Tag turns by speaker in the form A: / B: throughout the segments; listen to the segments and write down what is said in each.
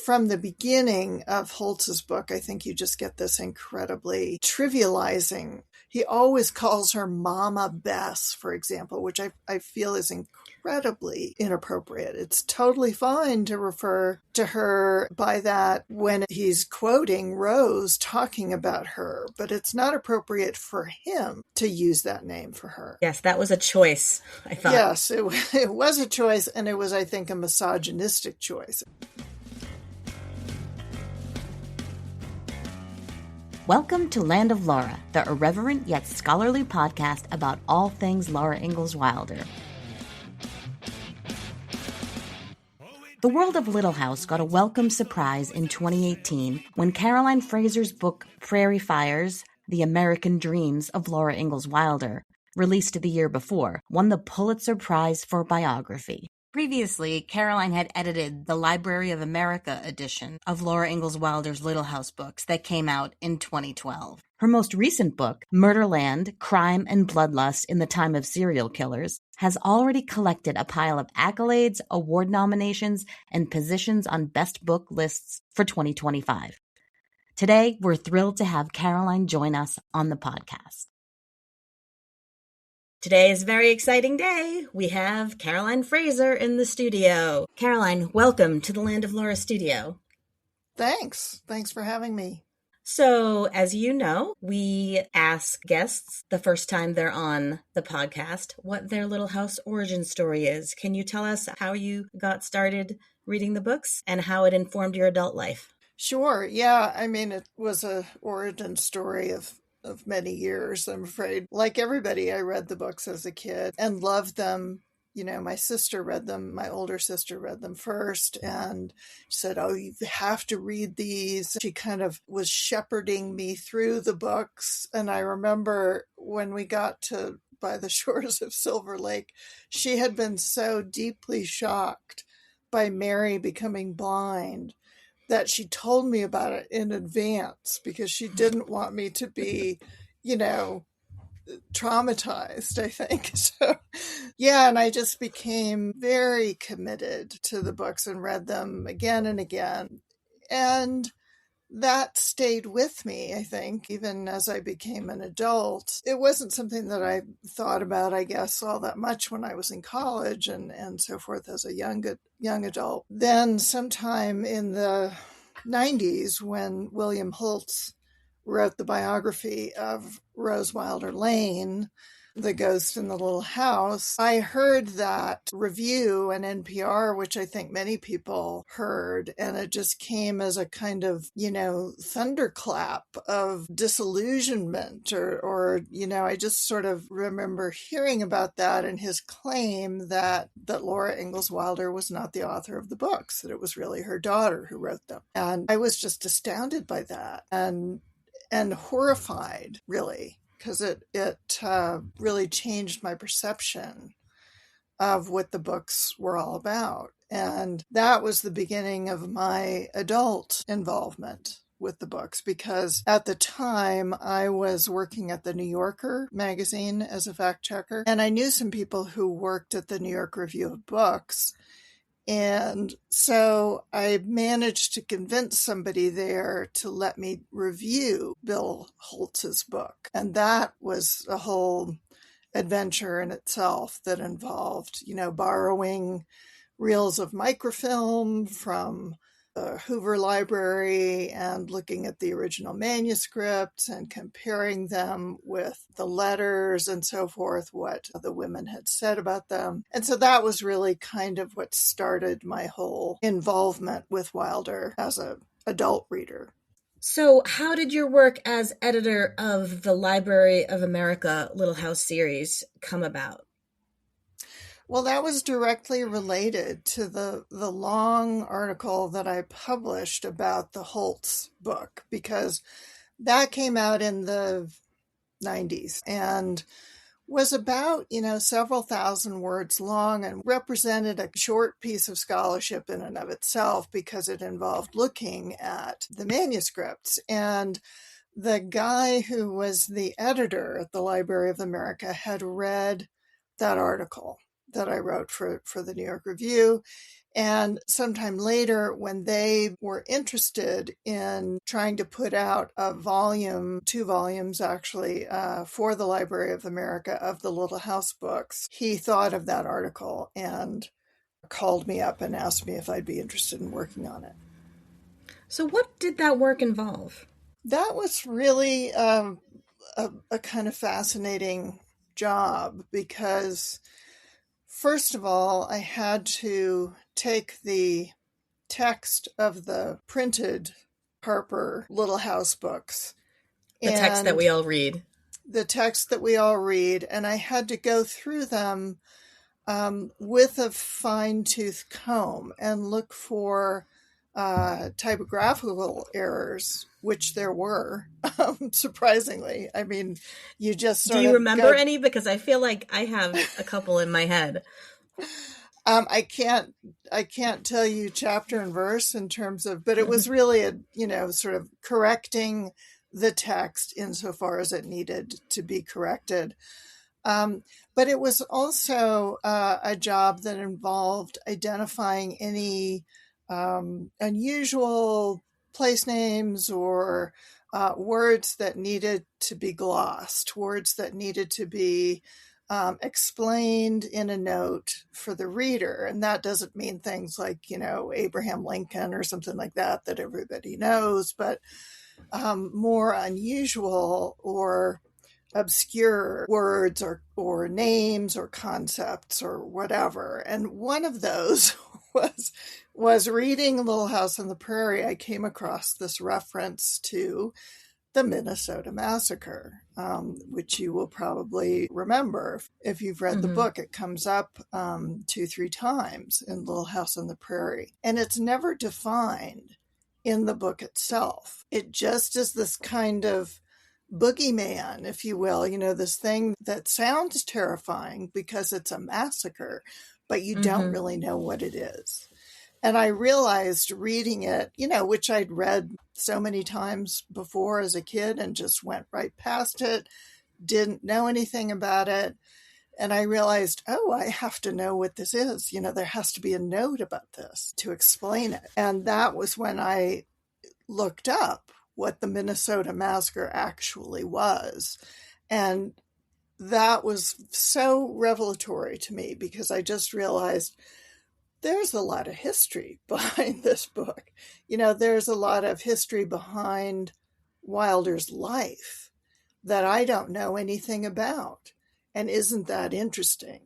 A: from the beginning of Holtz's book, I think you just get this incredibly trivializing. He always calls her Mama Bess, for example, which I feel is incredibly inappropriate. It's totally fine to refer to her by that when he's quoting Rose talking about her, but it's not appropriate for him to use that name for her.
B: Yes, that was a choice, I thought.
A: Yes, it was a choice, and it was, I think, a misogynistic choice.
C: Welcome to Land of Laura, the irreverent yet scholarly podcast about all things Laura Ingalls Wilder. The world of Little House got a welcome surprise in 2018 when Caroline Fraser's book Prairie Fires, The American Dreams of Laura Ingalls Wilder, released the year before, won the Pulitzer Prize for Biography. Previously, Caroline had edited the Library of America edition of Laura Ingalls Wilder's Little House books that came out in 2012. Her most recent book, Murderland, Crime and Bloodlust in the Time of Serial Killers, has already collected a pile of accolades, award nominations, and positions on best book lists for 2025. Today, we're thrilled to have Caroline join us on the podcast.
B: Today is a very exciting day. We have Caroline Fraser in the studio. Caroline, welcome to the Land of Laura studio.
A: Thanks. Thanks for having me.
B: So, as you know, we ask guests the first time they're on the podcast what their Little House origin story is. Can you tell us how you got started reading the books and how it informed your adult life?
A: Sure. Yeah. I mean, it was an origin story of many years, I'm afraid. Like everybody, I read the books as a kid and loved them. You know, my sister read them. My older sister read them first and said, "Oh, you have to read these." She kind of was shepherding me through the books. And I remember when we got to By the Shores of Silver Lake, she had been so deeply shocked by Mary becoming blind that she told me about it in advance because she didn't want me to be, traumatized, I think. So, yeah, and I just became very committed to the books and read them again and again. And that stayed with me, I think, even as I became an adult. It wasn't something that I thought about, I guess, all that much when I was in college and so forth as a young adult. Then sometime in the 90s, when William Holtz wrote the biography of Rose Wilder Lane, The Ghost in the Little House, I heard that review in NPR, which I think many people heard, and it just came as a kind of, thunderclap of disillusionment or I just sort of remember hearing about that and his claim that Laura Ingalls Wilder was not the author of the books, that it was really her daughter who wrote them. And I was just astounded by that and horrified, really, because it really changed my perception of what the books were all about. And that was the beginning of my adult involvement with the books, because at the time I was working at the New Yorker magazine as a fact checker, and I knew some people who worked at the New York Review of Books. And so I managed to convince somebody there to let me review Bill Holtz's book. And that was a whole adventure in itself that involved, borrowing reels of microfilm from the Hoover Library and looking at the original manuscripts and comparing them with the letters and so forth, what the women had said about them. And so that was really kind of what started my whole involvement with Wilder as an adult reader.
B: So how did your work as editor of the Library of America Little House series come about?
A: Well, that was directly related to the long article that I published about the Holtz book, because that came out in the 90s and was about, several thousand words long and represented a short piece of scholarship in and of itself because it involved looking at the manuscripts. And the guy who was the editor at the Library of America had read that article that I wrote for the New York Review. And sometime later, when they were interested in trying to put out a volume, 2 volumes actually, for the Library of America of the Little House books, he thought of that article and called me up and asked me if I'd be interested in working on it.
B: So what did that work involve?
A: That was really a kind of fascinating job because, first of all, I had to take the text of the printed Harper Little House books.
B: The text that we all read.
A: The text that we all read. And I had to go through them with a fine-tooth comb and look for typographical errors, which there were, surprisingly. I mean, you just sort of...
B: Do you remember any? Because I feel like I have a couple in my head.
A: I can't tell you chapter and verse in terms of, but it was really sort of correcting the text insofar as it needed to be corrected. But it was also a job that involved identifying any unusual place names or words that needed to be glossed, words that needed to be explained in a note for the reader. And that doesn't mean things like, Abraham Lincoln or something like that everybody knows, but more unusual or obscure words or names or concepts or whatever. And one of those was reading Little House on the Prairie. I came across this reference to the Minnesota Massacre, which you will probably remember if you've read the book. It comes up 2-3 times in Little House on the Prairie, and it's never defined in the book itself. It just is this kind of boogeyman, if you will, this thing that sounds terrifying because it's a massacre, but you don't really know what it is. And I realized reading it, which I'd read so many times before as a kid and just went right past it, didn't know anything about it. And I realized, I have to know what this is. There has to be a note about this to explain it. And that was when I looked up what the Minnesota Massacre actually was. And that was so revelatory to me because I just realized there's a lot of history behind this book. There's a lot of history behind Wilder's life that I don't know anything about. And isn't that interesting?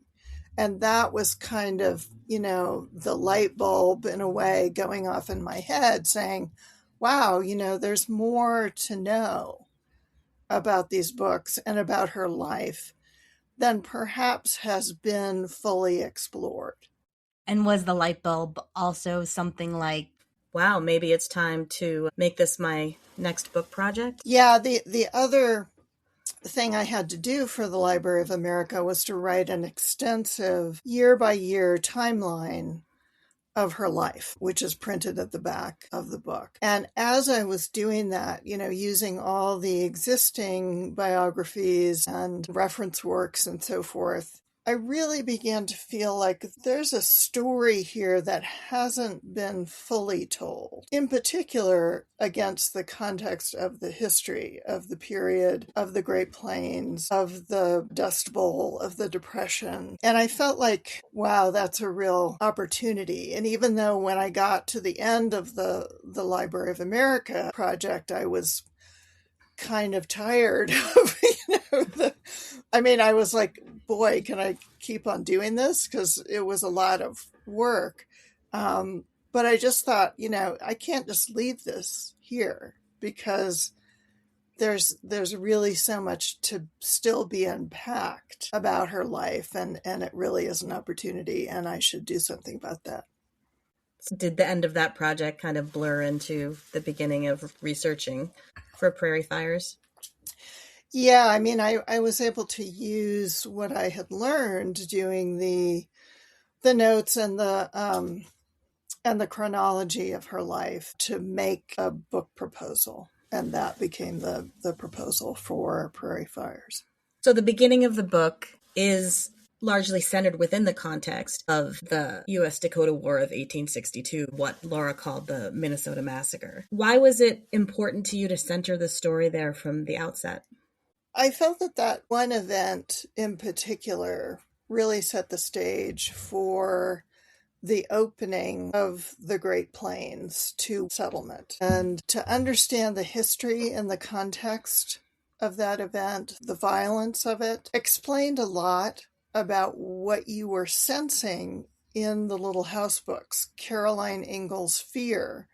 A: And that was kind of, the light bulb in a way going off in my head saying, wow, there's more to know about these books and about her life than perhaps has been fully explored.
C: And was the light bulb also something like,
B: wow, maybe it's time to make this my next book project?
A: Yeah, the other thing I had to do for the Library of America was to write an extensive year-by-year timeline of her life, which is printed at the back of the book. And as I was doing that, using all the existing biographies and reference works and so forth, I really began to feel like there's a story here that hasn't been fully told, in particular against the context of the history of the period, of the Great Plains, of the Dust Bowl, of the Depression. And I felt like, wow, that's a real opportunity. And even though when I got to the end of the Library of America project, I was kind of tired of, I was like, boy, can I keep on doing this? Because it was a lot of work. But I just thought, I can't just leave this here because there's really so much to still be unpacked about her life. And it really is an opportunity and I should do something about that.
B: Did the end of that project kind of blur into the beginning of researching for Prairie Fires?
A: Yeah, I was able to use what I had learned doing the notes and the chronology of her life to make a book proposal, and that became the proposal for Prairie Fires.
B: So the beginning of the book is largely centered within the context of the U.S. Dakota War of 1862, what Laura called the Minnesota Massacre. Why was it important to you to center the story there from the outset?
A: I felt that one event in particular really set the stage for the opening of the Great Plains to settlement. And to understand the history and the context of that event, the violence of it, explained a lot about what you were sensing in the Little House books. Caroline Ingalls' fear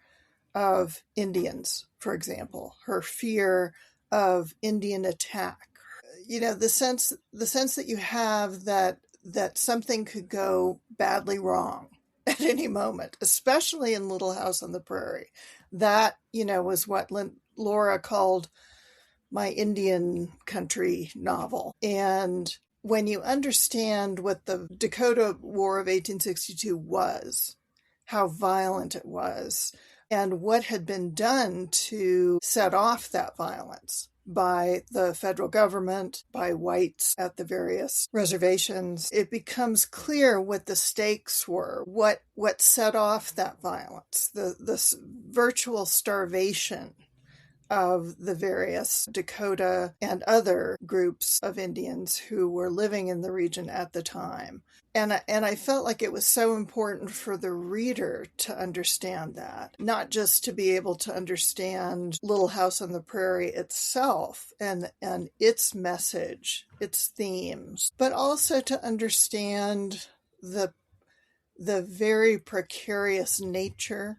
A: of Indians, for example, her fear of Indian attack. The sense that you have that something could go badly wrong at any moment, especially in Little House on the Prairie. That, was what Laura called my Indian country novel. And when you understand what the Dakota War of 1862 was, how violent it was, and what had been done to set off that violence by the federal government, by whites at the various reservations, it becomes clear what the stakes were, what set off that violence, the virtual starvation of the various Dakota and other groups of Indians who were living in the region at the time. And I felt like it was so important for the reader to understand that, not just to be able to understand Little House on the Prairie itself and its message, its themes, but also to understand the very precarious nature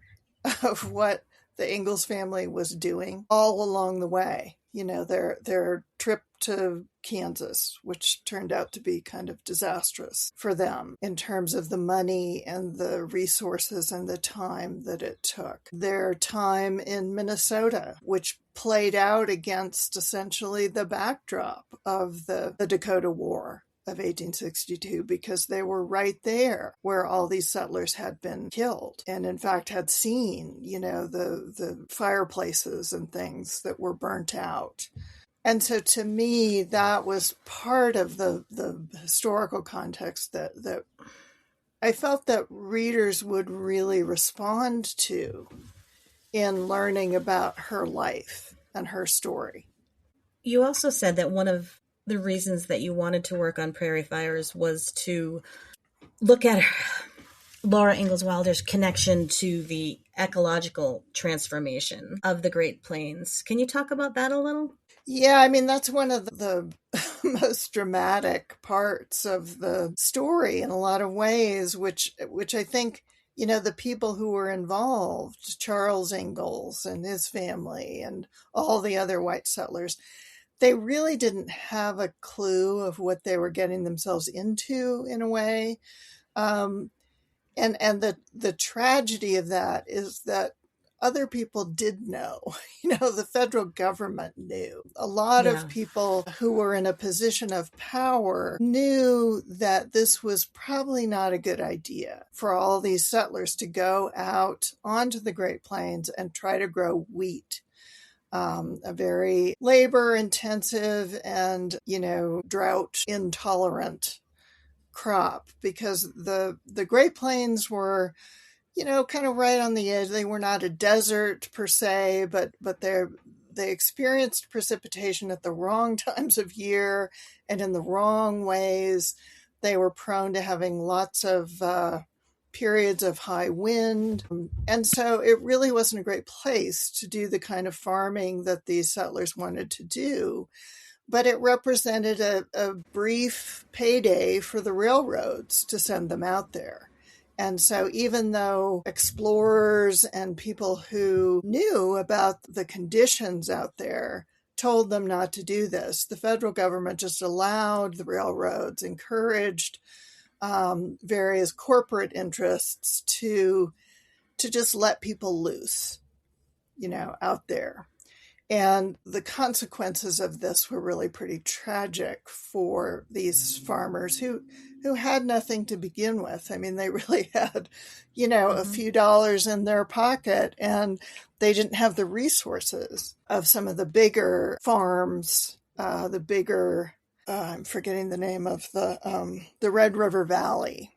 A: of what the Ingalls family was doing all along the way. Their trip to Kansas, which turned out to be kind of disastrous for them in terms of the money and the resources and the time that it took. Their time in Minnesota, which played out against essentially the backdrop of the Dakota War of 1862, because they were right there where all these settlers had been killed, and in fact had seen, the fireplaces and things that were burnt out. And so to me, that was part of the historical context that I felt that readers would really respond to in learning about her life and her story.
B: You also said that one of the reasons that you wanted to work on Prairie Fires was to look at Laura Ingalls Wilder's connection to the ecological transformation of the Great Plains. Can you talk about that a little?
A: Yeah, that's one of the most dramatic parts of the story in a lot of ways, which I think, the people who were involved, Charles Ingalls and his family and all the other white settlers, they really didn't have a clue of what they were getting themselves into in a way. And the tragedy of that is that other people did know. The federal government knew. A lot of people who were in a position of power knew that this was probably not a good idea for all these settlers to go out onto the Great Plains and try to grow wheat. A very labor intensive and, drought intolerant crop, because the Great Plains were, kind of right on the edge. They were not a desert per se, but they experienced precipitation at the wrong times of year and in the wrong ways. They were prone to having lots of periods of high wind. And so it really wasn't a great place to do the kind of farming that these settlers wanted to do. But it represented a brief payday for the railroads to send them out there. And so even though explorers and people who knew about the conditions out there told them not to do this, the federal government just allowed the railroads, encouraged various corporate interests to just let people loose, out there. And the consequences of this were really pretty tragic for these farmers who had nothing to begin with. They really had, a few dollars in their pocket, and they didn't have the resources of some of the bigger farms, the bigger I'm forgetting the name of the Red River Valley.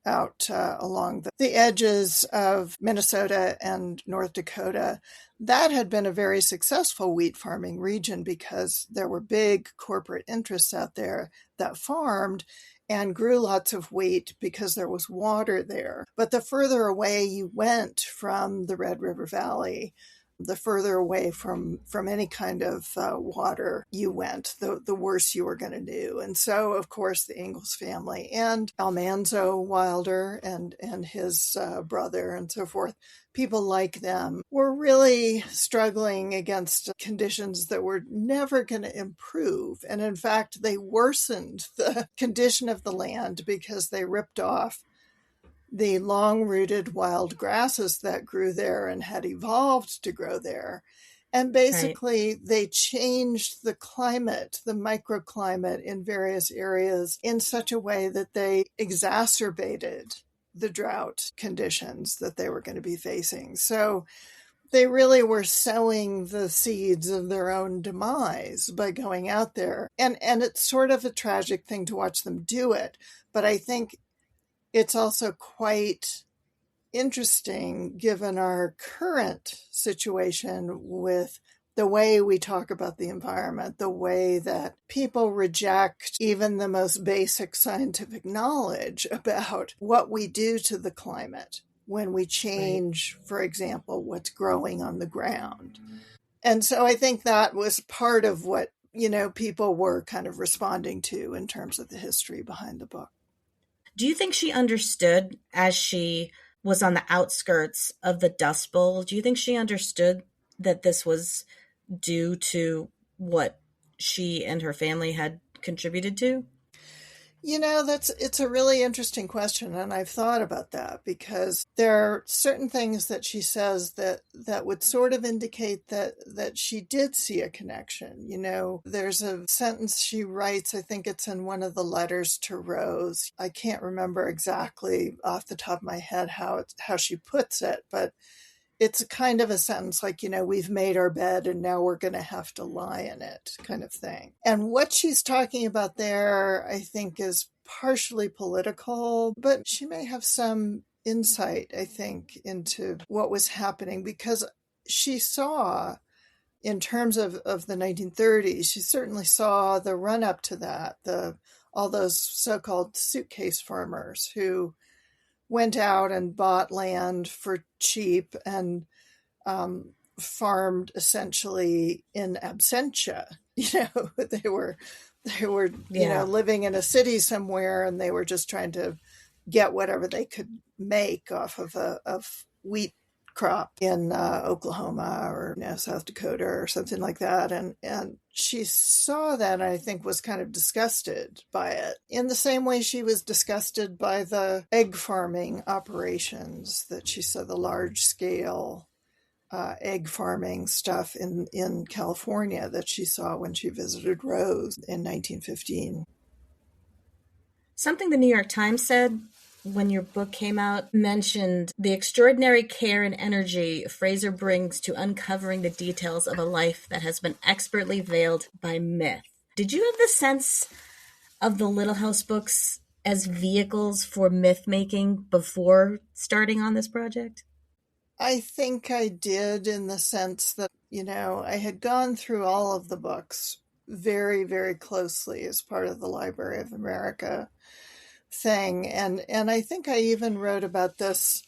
A: Out along the edges of Minnesota and North Dakota. That had been a very successful wheat farming region because there were big corporate interests out there that farmed and grew lots of wheat because there was water there. But the further away you went from the Red River Valley, the further away from any kind of water you went, the worse you were going to do. And so, of course, the Ingalls family and Almanzo Wilder and his brother and so forth, people like them were really struggling against conditions that were never going to improve. And in fact, they worsened the condition of the land because they ripped off the long-rooted wild grasses that grew there and had evolved to grow there. And basically, they changed the climate, the microclimate in various areas in such a way that they exacerbated the drought conditions that they were going to be facing. So they really were sowing the seeds of their own demise by going out there. And it's sort of a tragic thing to watch them do it. But I think it's also quite interesting given our current situation with the way we talk about the environment, the way that people reject even the most basic scientific knowledge about what we do to the climate when we change, for example, what's growing on the ground. And so I think that was part of what, people were kind of responding to in terms of the history behind the book.
B: Do you think she understood, as she was on the outskirts of the Dust Bowl, do you think she understood that this was due to what she and her family had contributed to?
A: It's a really interesting question, and I've thought about that because there are certain things that she says that would sort of indicate that she did see a connection. There's a sentence she writes, I think it's in one of the letters to Rose. I can't remember exactly off the top of my head how she puts it, but it's a kind of a sentence like, we've made our bed and now we're going to have to lie in it kind of thing. And what she's talking about there, I think, is partially political, but she may have some insight, I think, into what was happening because she saw, in terms of the 1930s, she certainly saw the run up to that, all those so-called suitcase farmers who went out and bought land for cheap and farmed essentially in absentia. They were living in a city somewhere, and they were just trying to get whatever they could make off of a wheat crop in Oklahoma or South Dakota or something like that. And she saw that, and I think was kind of disgusted by it in the same way she was disgusted by the egg farming operations that she saw, the large scale egg farming stuff in California that she saw when she visited Rose in 1915.
B: Something the New York Times said when your book came out mentioned the extraordinary care and energy Fraser brings to uncovering the details of a life that has been expertly veiled by myth. Did you have the sense of the Little House books as vehicles for myth making before starting on this project?
A: I think I did, in the sense that, I had gone through all of the books very, very closely as part of the Library of America thing. And I think I even wrote about this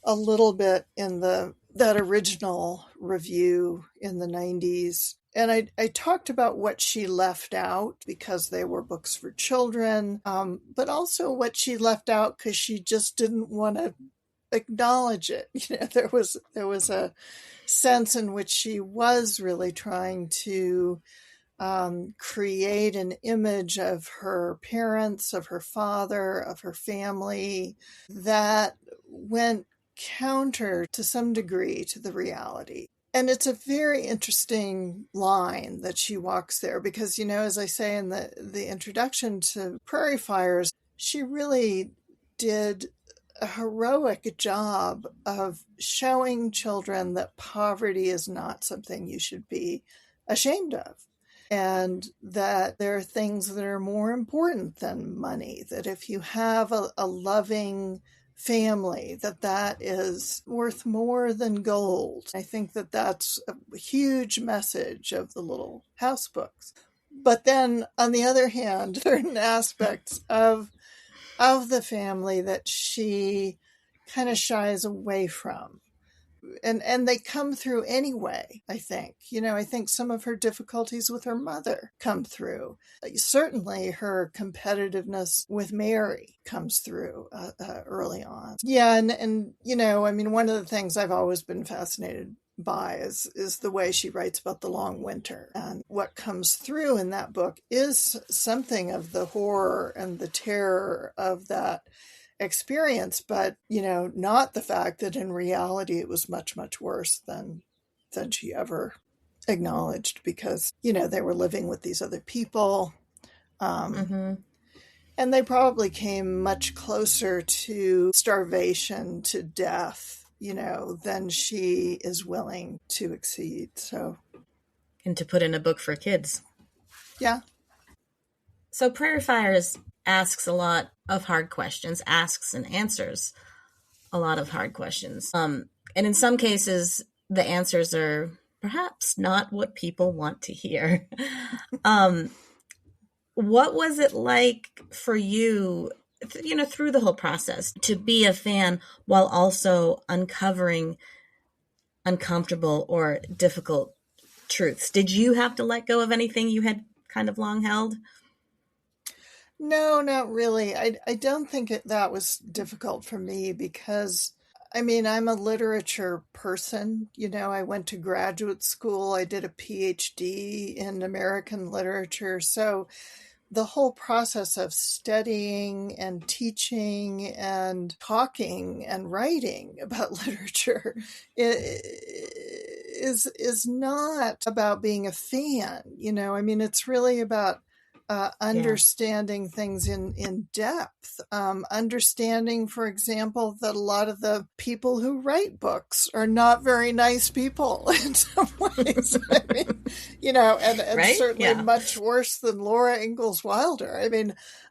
A: a little bit in that original review in the 90s. And I talked about what she left out because they were books for children, but also what she left out because she just didn't want to acknowledge it. There was a sense in which she was really trying to create an image of her parents, of her father, of her family that went counter to some degree to the reality. And it's a very interesting line that she walks there because, as I say in the introduction to Prairie Fires, she really did a heroic job of showing children that poverty is not something you should be ashamed of. and that there are things that are more important than money, that if you have a loving family, that is worth more than gold. I think that that's a huge message of the Little House books. But then, on the other hand, certain aspects of the family that she kind of shies away from. And they come through anyway, I think. I think some of her difficulties with her mother come through. Certainly her competitiveness with Mary comes through early on. Yeah, and one of the things I've always been fascinated by is the way she writes about the long winter. And what comes through in that book is something of the horror and the terror of that experience, but not the fact that in reality it was much, much worse than she ever acknowledged, because they were living with these other people, and they probably came much closer to starvation, to death, than she is willing to accede. So,
B: and to put in a book for kids.
A: Yeah.
B: So Prairie Fires asks a lot of hard questions, asks and answers a lot of hard questions. And in some cases, the answers are perhaps not what people want to hear. What was it like for you, through the whole process, to be a fan while also uncovering uncomfortable or difficult truths? Did you have to let go of anything you had kind of long held?
A: No, not really. I don't think that was difficult for me because, I'm a literature person. I went to graduate school. I did a PhD in American literature. So the whole process of studying and teaching and talking and writing about literature is not about being a fan. It's really about understanding things in depth, understanding, for example, that a lot of the people who write books are not very nice people in some ways. And
B: right?
A: Certainly much worse than Laura Ingalls Wilder.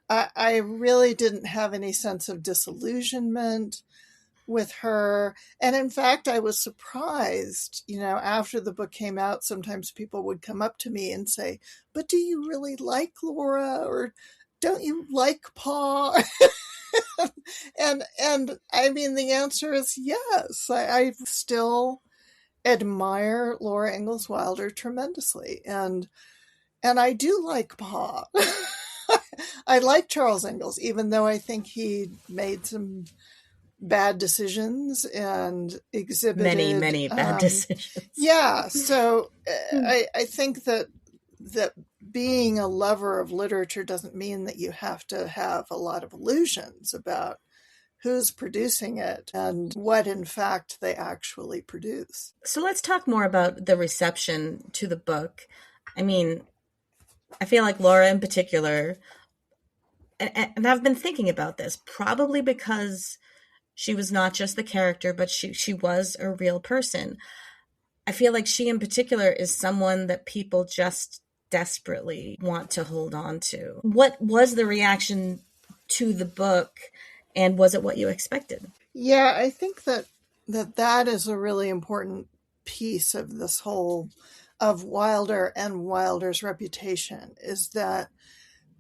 A: I really didn't have any sense of disillusionment with her. And in fact, I was surprised, after the book came out, sometimes people would come up to me and say, but do you really like Laura? Or don't you like Pa? and the answer is yes. I still admire Laura Ingalls Wilder tremendously. And I do like Pa. I like Charles Ingalls, even though I think he made some bad decisions and exhibited
B: many bad decisions.
A: Yeah. So I think that being a lover of literature doesn't mean that you have to have a lot of illusions about who's producing it and what in fact they actually produce.
B: So let's talk more about the reception to the book. I feel like Laura in particular, and I've been thinking about this, probably because she was not just the character, but she was a real person. I feel like she in particular is someone that people just desperately want to hold on to. What was the reaction to the book, and was it what you expected?
A: Yeah, I think that is a really important piece of this whole, of Wilder and Wilder's reputation, is that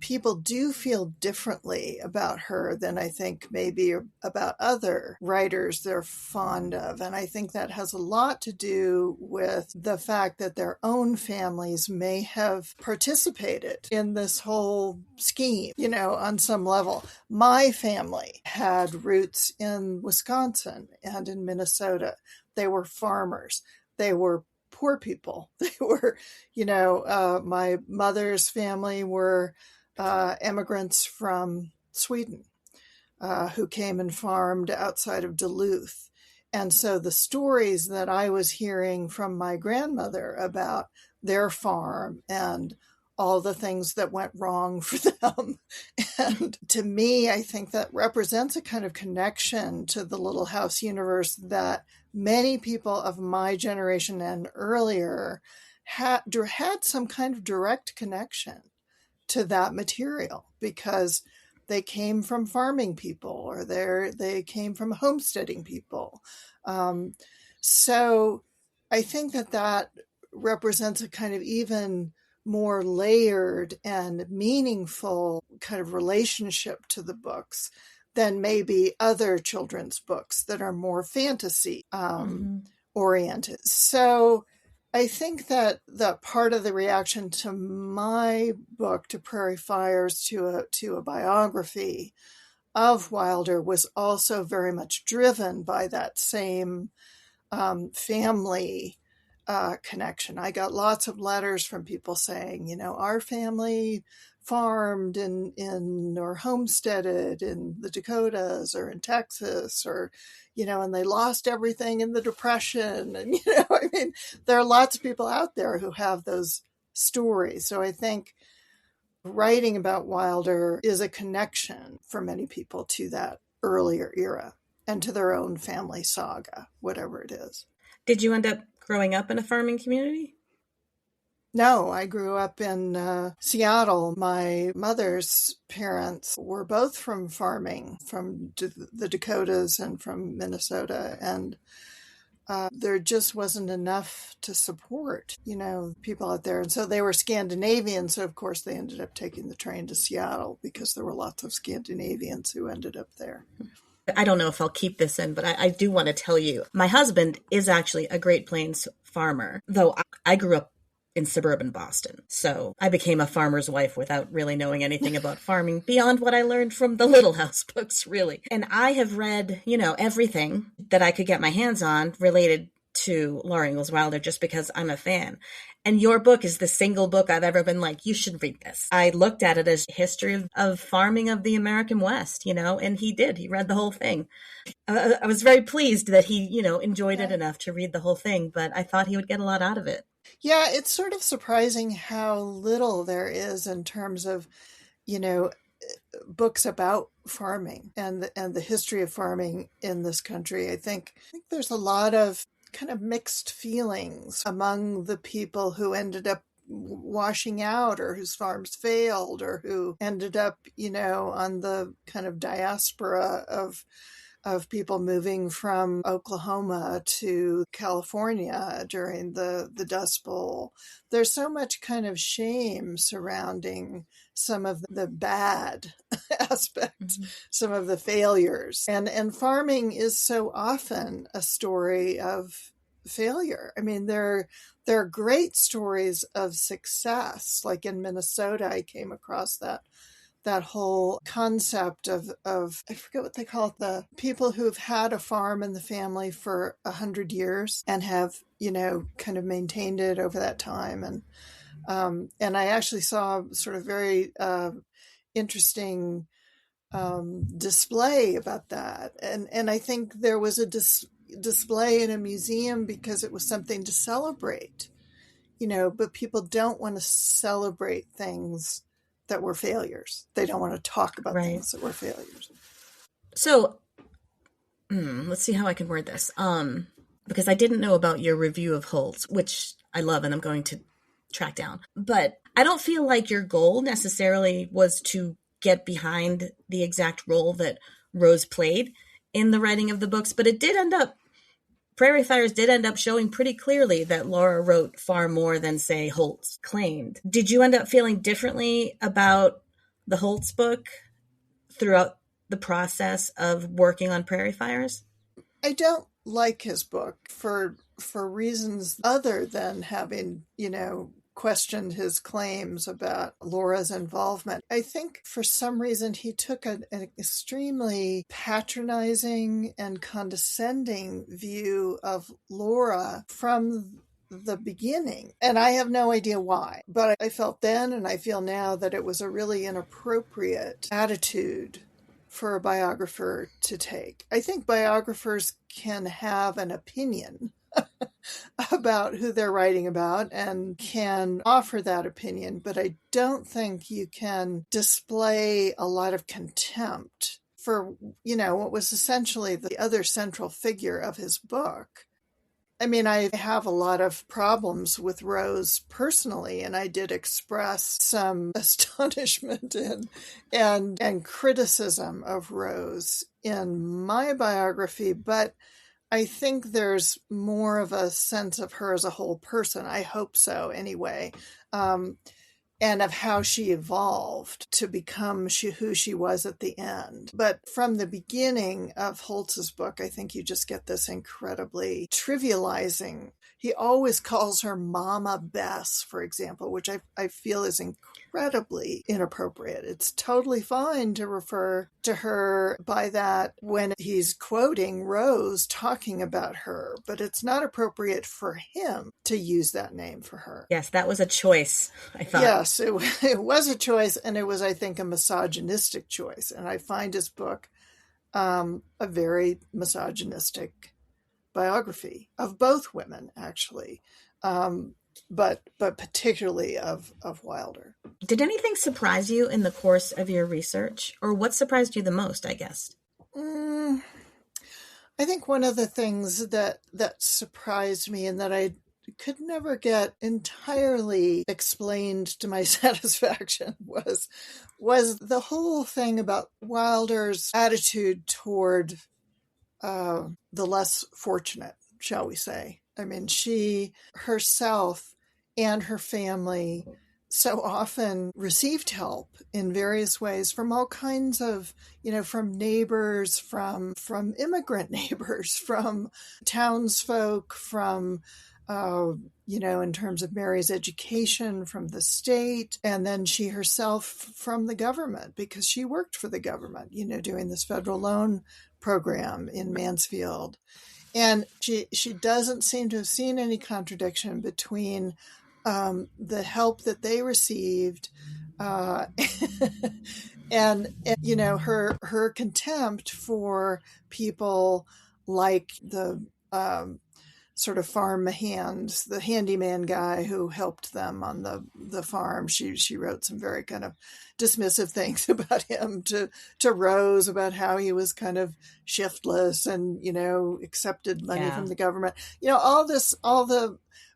A: people do feel differently about her than I think maybe about other writers they're fond of. And I think that has a lot to do with the fact that their own families may have participated in this whole scheme, on some level. My family had roots in Wisconsin and in Minnesota. They were farmers. They were poor people. They were, my mother's family were immigrants from Sweden who came and farmed outside of Duluth. And so the stories that I was hearing from my grandmother about their farm and all the things that went wrong for them. And to me, I think that represents a kind of connection to the Little House universe that many people of my generation and earlier had some kind of direct connection to that material because they came from farming people or they came from homesteading people. So I think that represents a kind of even more layered and meaningful kind of relationship to the books than maybe other children's books that are more fantasy oriented. So I think that part of the reaction to my book, to Prairie Fires, to a biography of Wilder, was also very much driven by that same family connection. I got lots of letters from people saying, our family farmed or homesteaded in the Dakotas or in Texas or, and they lost everything in the Depression. And, I mean, there are lots of people out there who have those stories. So I think writing about Wilder is a connection for many people to that earlier era and to their own family saga, whatever it is.
B: Did you end up growing up in a farming community?
A: No, I grew up in Seattle. My mother's parents were both from farming, from the Dakotas and from Minnesota. And there just wasn't enough to support, people out there. And so they were Scandinavian. So, of course, they ended up taking the train to Seattle because there were lots of Scandinavians who ended up there.
B: I don't know if I'll keep this in, but I do want to tell you, my husband is actually a Great Plains farmer, though I grew up in suburban Boston. So I became a farmer's wife without really knowing anything about farming beyond what I learned from the Little House books, really. And I have read, everything that I could get my hands on related to Laura Ingalls Wilder just because I'm a fan. And your book is the single book I've ever been like, you should read this. I looked at it as history of farming of the American West, and he did. He read the whole thing. I was very pleased that he, enjoyed it enough to read the whole thing, but I thought he would get a lot out of it.
A: Yeah, it's sort of surprising how little there is in terms of, books about farming and the history of farming in this country. I think there's a lot of kind of mixed feelings among the people who ended up washing out or whose farms failed or who ended up, on the kind of diaspora of people moving from Oklahoma to California during the Dust Bowl. There's so much kind of shame surrounding some of the bad aspects, some of the failures. And farming is so often a story of failure. I mean, there are great stories of success. Like in Minnesota, I came across that whole concept of I forget what they call it, the people who've had a farm in the family for 100 years and have, kind of maintained it over that time. And I actually saw sort of very interesting display about that. And I think there was a display in a museum because it was something to celebrate, but people don't want to celebrate things that were failures. They don't want to talk about things that were failures.
B: So let's see how I can word this. Because I didn't know about your review of Holtz, which I love and I'm going to track down. But I don't feel like your goal necessarily was to get behind the exact role that Rose played in the writing of the books, but Prairie Fires did end up showing pretty clearly that Laura wrote far more than, say, Holtz claimed. Did you end up feeling differently about the Holtz book throughout the process of working on Prairie Fires?
A: I don't like his book for reasons other than having, questioned his claims about Laura's involvement. I think for some reason he took an extremely patronizing and condescending view of Laura from the beginning. And I have no idea why, but I felt then and I feel now that it was a really inappropriate attitude for a biographer to take. I think biographers can have an opinion about who they're writing about and can offer that opinion, but I don't think you can display a lot of contempt for, what was essentially the other central figure of his book. I mean, I have a lot of problems with Rose personally, and I did express some astonishment and criticism of Rose in my biography, but I think there's more of a sense of her as a whole person. I hope so, anyway. And of how she evolved to become who she was at the end. But from the beginning of Holtz's book, I think you just get this incredibly trivializing. He always calls her Mama Bess, for example, which I feel is incredibly inappropriate. It's totally fine to refer to her by that when he's quoting Rose talking about her, but it's not appropriate for him to use that name for her.
B: Yes, that was a choice, I thought.
A: Yes, it was a choice, and it was, I think, a misogynistic choice. And I find his book a very misogynistic biography of both women, actually, but particularly of Wilder.
B: Did anything surprise you in the course of your research, or what surprised you the most, I guess?
A: I think one of the things that surprised me and that I could never get entirely explained to my satisfaction was the whole thing about Wilder's attitude toward the less fortunate, shall we say. I mean, she herself and her family so often received help in various ways from all kinds of, from neighbors, from immigrant neighbors, from townsfolk, from in terms of Mary's education, from the state, and then she herself from the government, because she worked for the government, doing this federal loan program in Mansfield. And she doesn't seem to have seen any contradiction between the help that they received and her contempt for people like the sort of farm hands, the handyman guy who helped them on the farm. She wrote some very kind of dismissive things about him to Rose, about how he was kind of shiftless and, accepted money from the government.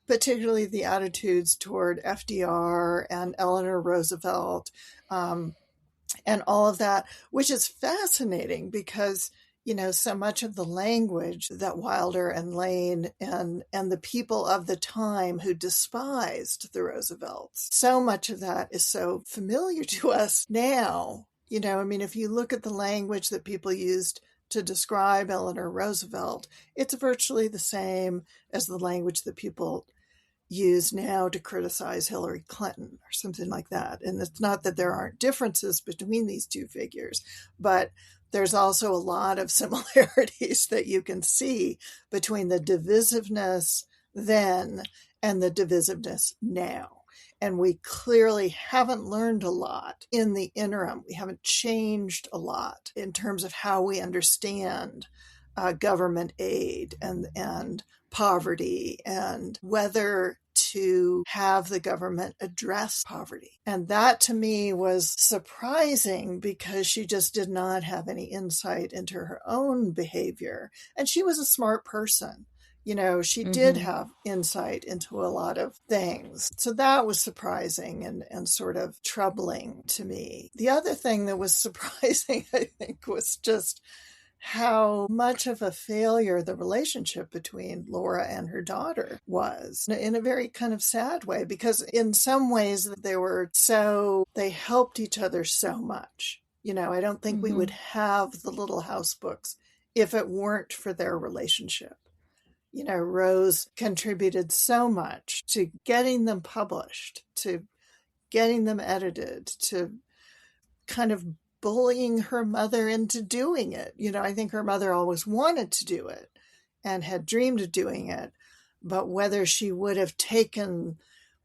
A: Particularly the attitudes toward FDR and Eleanor Roosevelt, and all of that, which is fascinating because so much of the language that Wilder and Lane and the people of the time who despised the Roosevelts, so much of that is so familiar to us now. If you look at the language that people used to describe Eleanor Roosevelt, it's virtually the same as the language that people use now to criticize Hillary Clinton or something like that. And it's not that there aren't differences between these two figures, but there's also a lot of similarities that you can see between the divisiveness then and the divisiveness now. And we clearly haven't learned a lot in the interim. We haven't changed a lot in terms of how we understand government aid and poverty and whether to have the government address poverty. And that to me was surprising because she just did not have any insight into her own behavior. And she was a smart person. She did have insight into a lot of things. So that was surprising and sort of troubling to me. The other thing that was surprising, I think, was just how much of a failure the relationship between Laura and her daughter was, in a very kind of sad way, because in some ways they helped each other so much. I don't think we would have the Little House books if it weren't for their relationship. Rose contributed so much to getting them published, to getting them edited, to kind of bullying her mother into doing it. I think her mother always wanted to do it and had dreamed of doing it, but whether she would have taken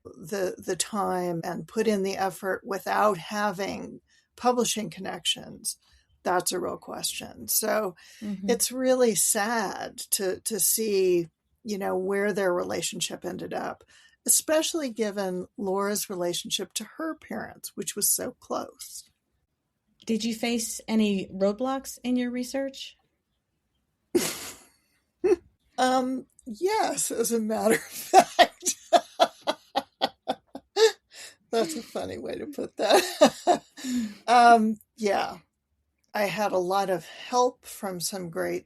A: the time and put in the effort without having publishing connections, that's a real question. So it's really sad to see, where their relationship ended up, especially given Laura's relationship to her parents, which was so close.
B: Did you face any roadblocks in your research?
A: Yes, as a matter of fact. That's a funny way to put that. Yeah, I had a lot of help from some great,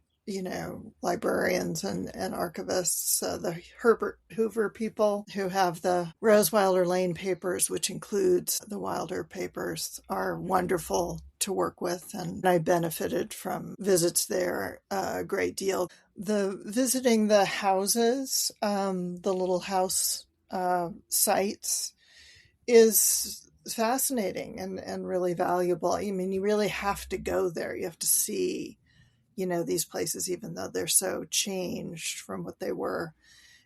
A: librarians and archivists, the Herbert Hoover people who have the Rose Wilder Lane papers, which includes the Wilder papers, are wonderful to work with. And I benefited from visits there a great deal. Visiting the houses, the little house sites, is fascinating and really valuable. I mean, you really have to go there. You have to see, these places, even though they're so changed from what they were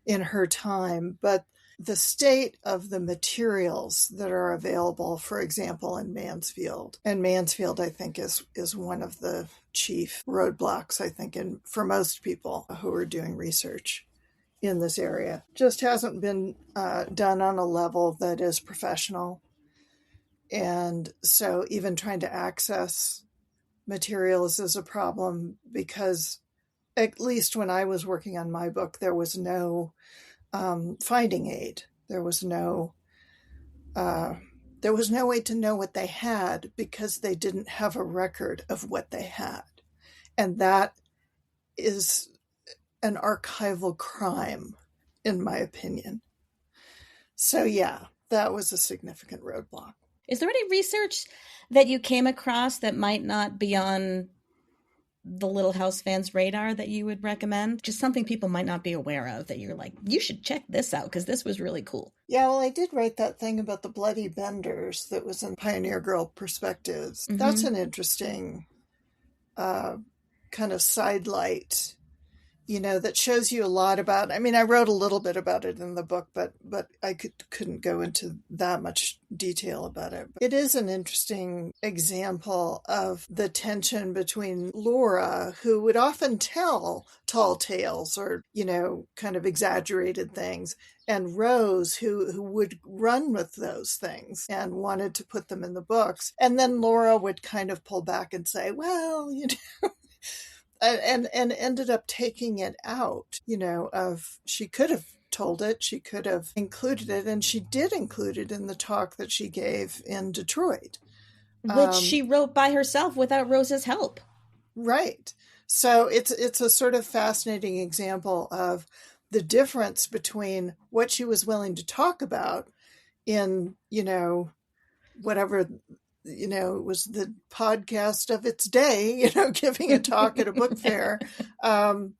A: in her time. But the state of the materials that are available, for example, in Mansfield, and Mansfield, I think, is one of the chief roadblocks, I think, for most people who are doing research in this area, just hasn't been done on a level that is professional. And so even trying to access materials is a problem, because at least when I was working on my book, there was no finding aid. There was no way to know what they had, because they didn't have a record of what they had. And that is an archival crime, in my opinion. So yeah, that was a significant roadblock.
B: Is there any research that you came across that might not be on the Little House fans' radar that you would recommend? Just something people might not be aware of that you're like, you should check this out because this was really cool.
A: Yeah, well, I did write that thing about the Bloody Benders that was in Pioneer Girl Perspectives. Mm-hmm. That's an interesting kind of sidelight, that shows you a lot about. I mean, I wrote a little bit about it in the book, but I couldn't go into that much detail about it. But it is an interesting example of the tension between Laura, who would often tell tall tales or, kind of exaggerated things, and Rose, who would run with those things and wanted to put them in the books. And then Laura would kind of pull back and say, well, and ended up taking it out, she could have told it, she could have included it, and she did include it in the talk that she gave in Detroit.
B: Which she wrote by herself without Rose's help.
A: Right. So it's a sort of fascinating example of the difference between what she was willing to talk about in, whatever, it was the podcast of its day, giving a talk at a book fair, but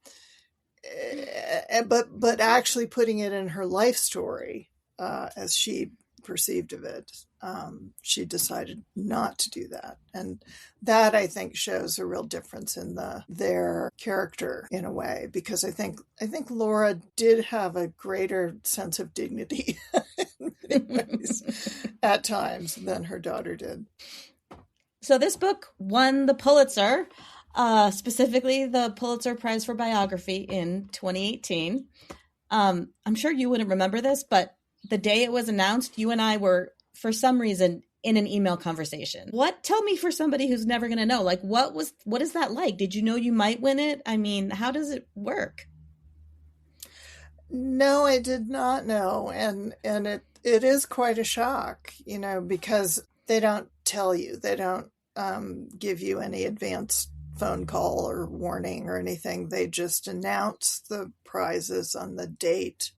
A: actually putting it in her life story as she perceived of it. She decided not to do that, and that, I think, shows a real difference in their character in a way, because I think Laura did have a greater sense of dignity in many ways at times than her daughter did.
B: So this book won the Pulitzer, specifically the Pulitzer Prize for Biography in 2018. I'm sure you wouldn't remember this, but the day it was announced, you and I were, for some reason, in an email conversation. Tell me, for somebody who's never going to know, what is that like? Did you know you might win it? I mean, how does it work?
A: No, I did not know. And it is quite a shock, because they don't tell you, they don't give you any advance phone call or warning or anything. They just announce the prizes on the date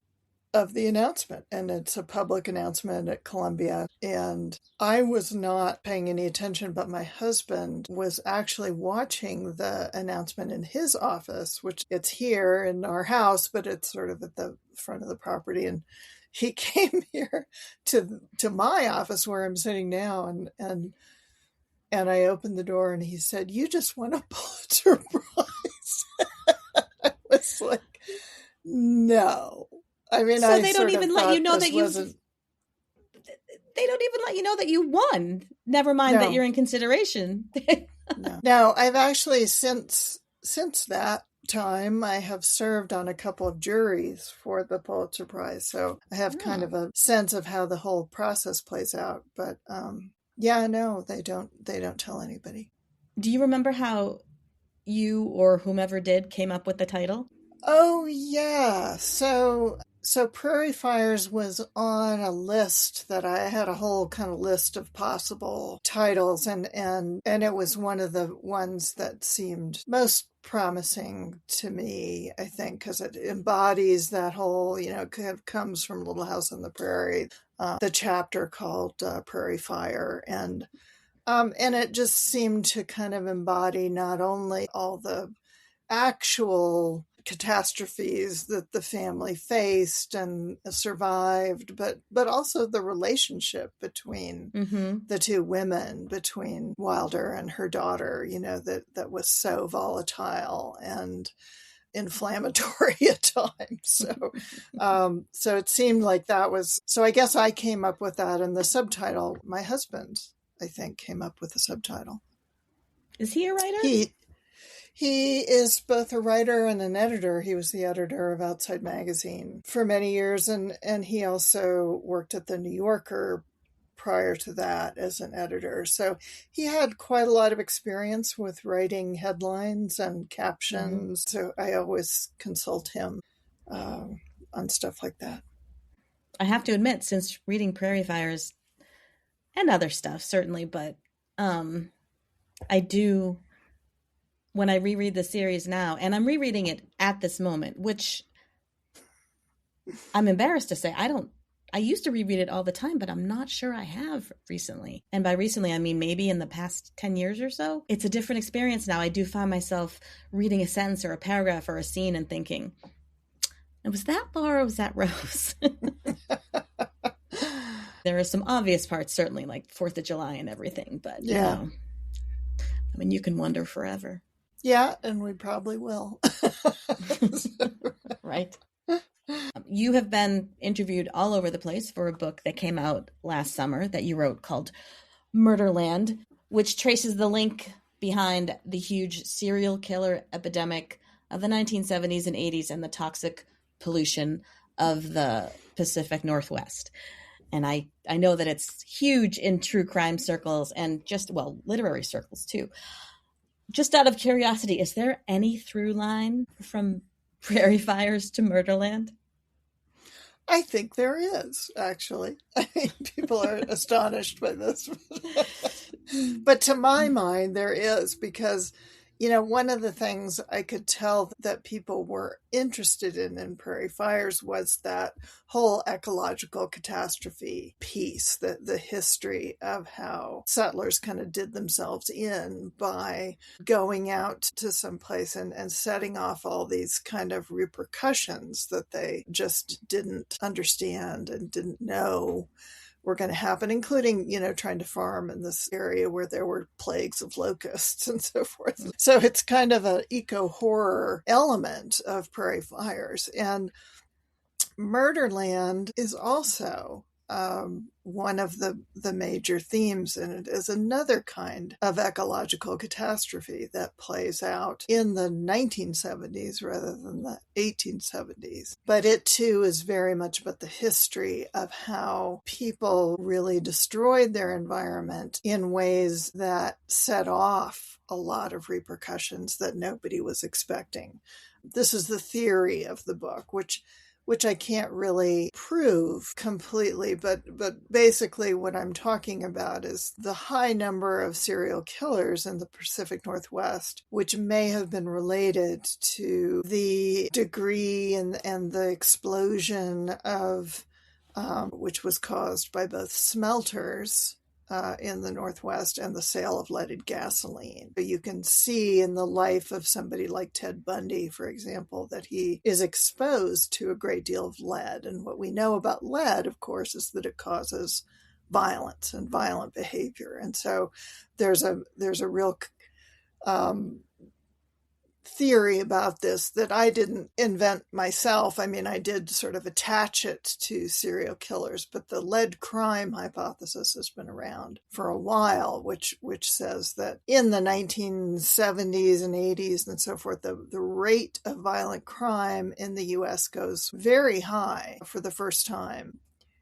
A: of the announcement, and it's a public announcement at Columbia. And I was not paying any attention, but my husband was actually watching the announcement in his office, which it's here in our house, but it's sort of at the front of the property. And he came here to my office where I'm sitting now, and I opened the door, and he said, "You just won a Pulitzer Prize." I was like, no. I mean,
B: so they don't even let you know that you. They don't even let you know that you won. Never mind that you're in consideration.
A: No, I've actually since that time, I have served on a couple of juries for the Pulitzer Prize, so I have kind of a sense of how the whole process plays out. But no, they don't tell anybody.
B: Do you remember how you or whomever did came up with the title?
A: Oh, yeah. So Prairie Fires was on a list that I had a whole kind of list of possible titles, and it was one of the ones that seemed most promising to me, I think, because it embodies that whole, kind of comes from Little House on the Prairie, the chapter called Prairie Fire, and it just seemed to kind of embody not only all the actual catastrophes that the family faced and survived, but also the relationship between the two women, between Wilder and her daughter, that was so volatile and inflammatory at times. So it seemed like that was, so I guess I came up with that, and the subtitle, my husband, I think, came up with the subtitle.
B: Is he a writer?
A: He is both a writer and an editor. He was the editor of Outside Magazine for many years, and he also worked at the New Yorker prior to that as an editor. So he had quite a lot of experience with writing headlines and captions. So I always consult him on stuff like that.
B: I have to admit, since reading Prairie Fires and other stuff, certainly, but I do... when I reread the series now, and I'm rereading it at this moment, which I'm embarrassed to say, I used to reread it all the time, but I'm not sure I have recently. And by recently, I mean maybe in the past 10 years or so. It's a different experience now. I do find myself reading a sentence or a paragraph or a scene and thinking, was that Laura or was that Rose? There are some obvious parts, certainly, like 4th of July and everything, but
A: yeah.
B: I mean, you can wonder forever.
A: Yeah, and we probably will.
B: Right. You have been interviewed all over the place for a book that came out last summer that you wrote called Murderland, which traces the link behind the huge serial killer epidemic of the 1970s and 80s and the toxic pollution of the Pacific Northwest. And I know that it's huge in true crime circles and just, literary circles too. Just out of curiosity, is there any through line from Prairie Fires to Murderland?
A: I think there is, actually. I mean, people are astonished by this. But to my mind, there is, because, one of the things I could tell that people were interested in Prairie Fires was that whole ecological catastrophe piece, the history of how settlers kind of did themselves in by going out to some place and setting off all these kind of repercussions that they just didn't understand and didn't know were going to happen, including, trying to farm in this area where there were plagues of locusts and so forth. So it's kind of an eco-horror element of Prairie Fires. And Murderland is also one of the major themes in it, is another kind of ecological catastrophe that plays out in the 1970s rather than the 1870s. But it too is very much about the history of how people really destroyed their environment in ways that set off a lot of repercussions that nobody was expecting. This is the theory of the book, which I can't really prove completely, but basically what I'm talking about is the high number of serial killers in the Pacific Northwest, which may have been related to the degree and the explosion of, which was caused by both smelters in the Northwest and the sale of leaded gasoline. You can see in the life of somebody like Ted Bundy, for example, that he is exposed to a great deal of lead. And what we know about lead, of course, is that it causes violence and violent behavior. And so there's a real theory about this that I didn't invent myself. I mean, I did sort of attach it to serial killers, but the lead crime hypothesis has been around for a while, which says that in the 1970s and 80s and so forth, the rate of violent crime in the U.S. goes very high for the first time.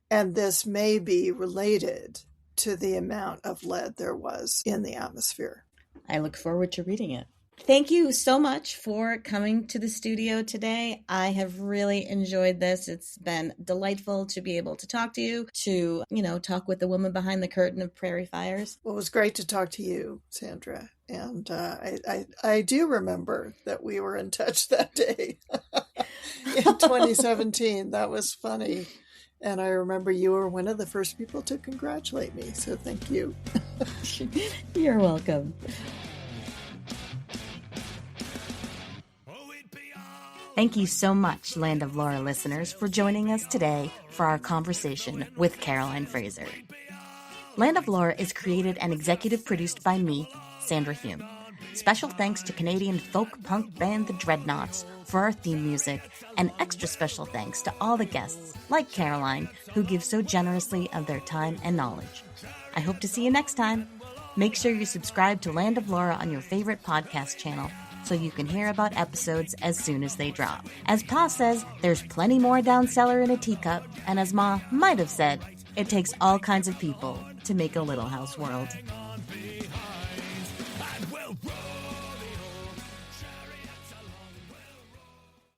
A: And this may be related to the amount of lead there was in the atmosphere.
B: I look forward to reading it. Thank you so much for coming to the studio today. I have really enjoyed this. It's been delightful to be able to talk to you, to, talk with the woman behind the curtain of Prairie Fires.
A: Well, it was great to talk to you, Sandra. And I do remember that we were in touch that day in 2017. That was funny. And I remember you were one of the first people to congratulate me. So thank you.
B: You're welcome.
C: Thank you so much, Land of Laura listeners, for joining us today for our conversation with Caroline Fraser. Land of Laura is created and executive produced by me, Sandra Hume. Special thanks to Canadian folk punk band The Dreadnoughts for our theme music, and extra special thanks to all the guests, like Caroline, who give so generously of their time and knowledge. I hope to see you next time. Make sure you subscribe to Land of Laura on your favorite podcast channel, so you can hear about episodes as soon as they drop. As Pa says, there's plenty more down cellar in a teacup, and as Ma might have said, it takes all kinds of people to make a Little House world.